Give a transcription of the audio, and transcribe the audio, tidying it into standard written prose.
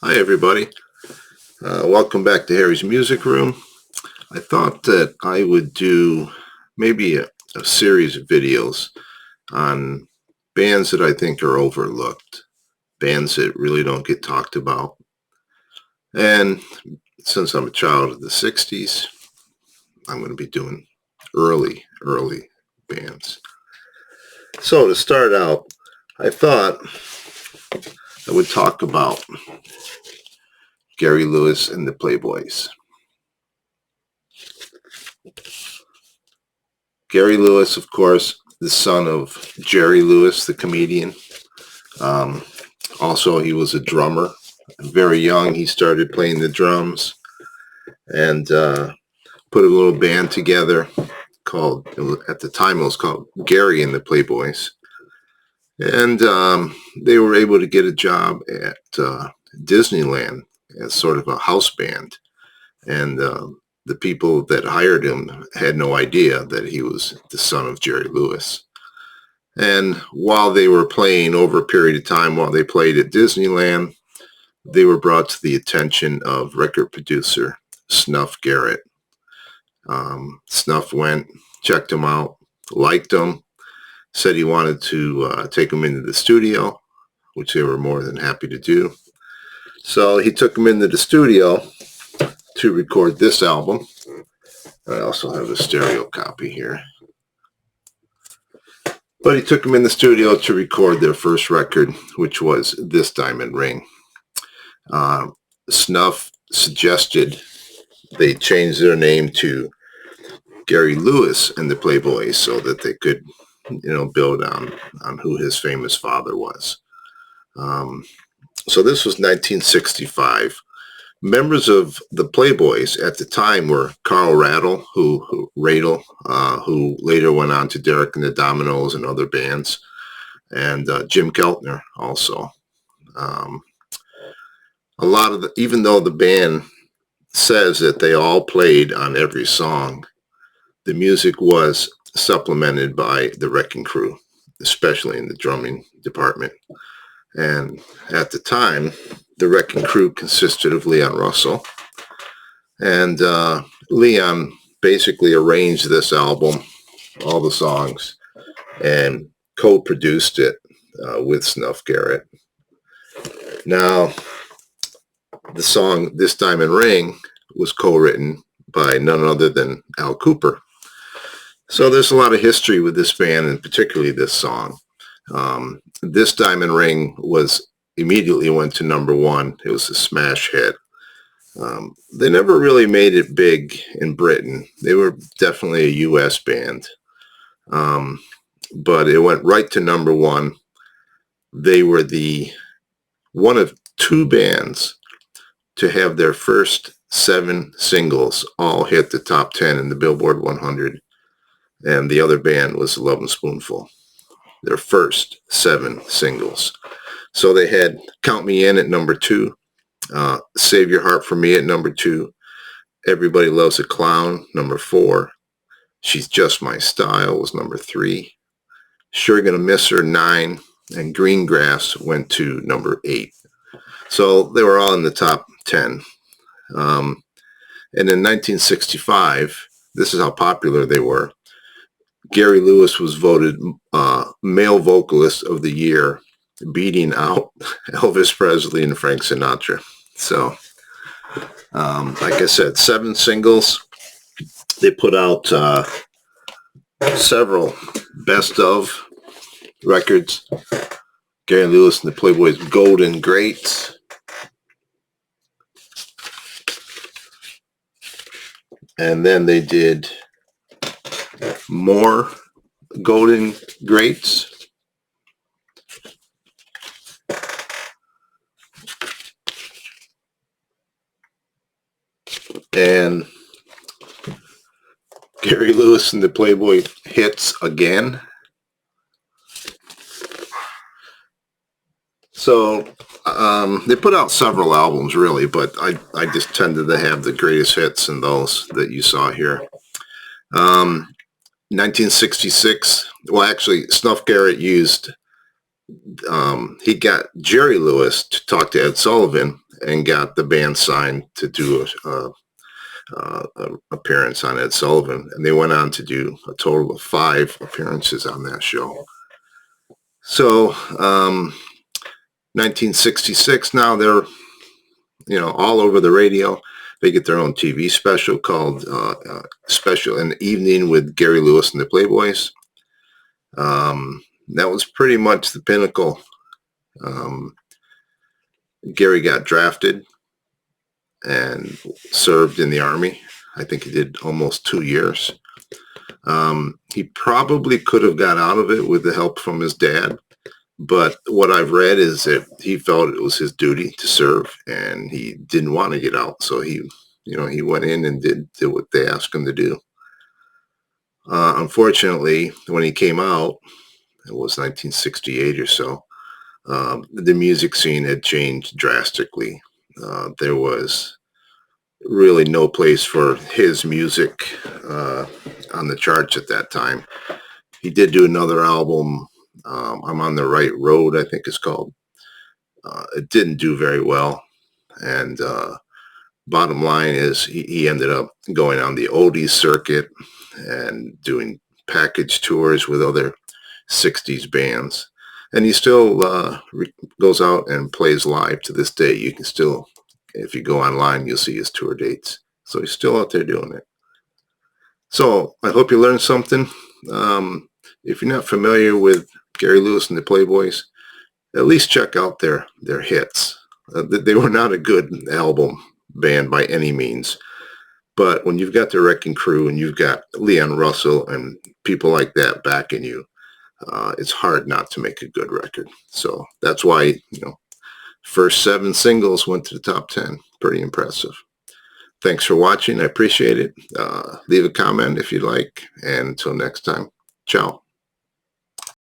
Hi, everybody. Welcome back to Harry's Music Room. I thought that I would do maybe a series of videos on bands that I think are overlooked, bands that really don't get talked about. And since I'm a child of the 60s, I'm going to be doing early bands. So to start out, I thought I would talk about Gary Lewis and the Playboys. Gary Lewis, of course, the son of Jerry Lewis, the comedian. Um, Also, he was a drummer. Very young, he started playing the drums and put a little band together called, at the time, it was called Gary and the Playboys. And they were able to get a job at Disneyland as sort of a house band. And the people that hired him had no idea that he was the son of Jerry Lewis. And while they were playing, over a period of time, while they played at Disneyland, they were brought to the attention of record producer Snuff Garrett. Snuff went, checked him out, liked him, said he wanted to take him into the studio, which they were more than happy to do. So he took him into the studio to record this album. I also have a stereo copy here. But he took him in the studio to record their first record, which was This Diamond Ring. Snuff suggested they change their name to Gary Lewis and the Playboys so that they could, build on who his famous father was. So this was 1965. Members of the Playboys at the time were Carl Radle, who later went on to Derek and the Dominoes and other bands, and Jim Keltner also. Even though the band says that they all played on every song, the music was supplemented by the Wrecking Crew, especially in the drumming department. And at the time, the Wrecking Crew consisted of Leon Russell. And Leon basically arranged this album, all the songs, and co-produced it with Snuff Garrett. Now, the song This Diamond Ring was co-written by none other than Al Kooper. So there's a lot of history with this band, and particularly this song. This Diamond Ring immediately went to number one. It was a smash hit. They never really made it big in Britain. They were definitely a U.S. band. But it went right to number one. They were one of two bands to have their first 7 singles all hit the top 10 in the Billboard 100. And the other band was Lovin' Spoonful, their first 7 singles. So they had Count Me In at number 2, Save Your Heart for Me at number 2, Everybody Loves a Clown, number 4, She's Just My Style was number 3, Sure Gonna Miss Her, 9, and Green Grass went to number 8. So they were all in the top 10. And in 1965, this is how popular they were. Gary Lewis was voted male vocalist of the year, beating out Elvis Presley and Frank Sinatra. So, like I said, 7 singles. They put out several best of records. Gary Lewis and the Playboys Golden Greats. And then they did more Golden Greats. And Gary Lewis and the Playboy Hits again. So they put out several albums, really, but I just tended to have the greatest hits and those that you saw here. 1966, well, actually, Snuff Garrett he got Jerry Lewis to talk to Ed Sullivan and got the band signed to do a appearance on Ed Sullivan, and they went on to do a total of 5 appearances on that show. So, 1966. Now they're all over the radio. They get their own TV special called "Special an Evening with Gary Lewis and the Playboys." That was pretty much the pinnacle. Gary got drafted and served in the Army. I think he did almost 2 years. He probably could have got out of it with the help from his dad, but what I've read is that he felt it was his duty to serve, and he didn't want to get out. So he went in and did what they asked him to do. Unfortunately, when he came out, it was 1968 or so, the music scene had changed drastically. There was really no place for his music on the charts at that time. He did do another album, I'm on the Right Road, I think it's called. It didn't do very well. And bottom line is he ended up going on the oldies circuit and doing package tours with other 60s bands. And he still goes out and plays live to this day. You can still, if you go online, you'll see his tour dates. So he's still out there doing it. So I hope you learned something. If you're not familiar with Gary Lewis and the Playboys, at least check out their hits. They were not a good album band by any means. But when you've got the Wrecking Crew and you've got Leon Russell and people like that backing you, it's hard not to make a good record. So that's why, first 7 singles went to the top 10. Pretty impressive. Thanks for watching. I appreciate it. Leave a comment if you'd like. And until next time, ciao.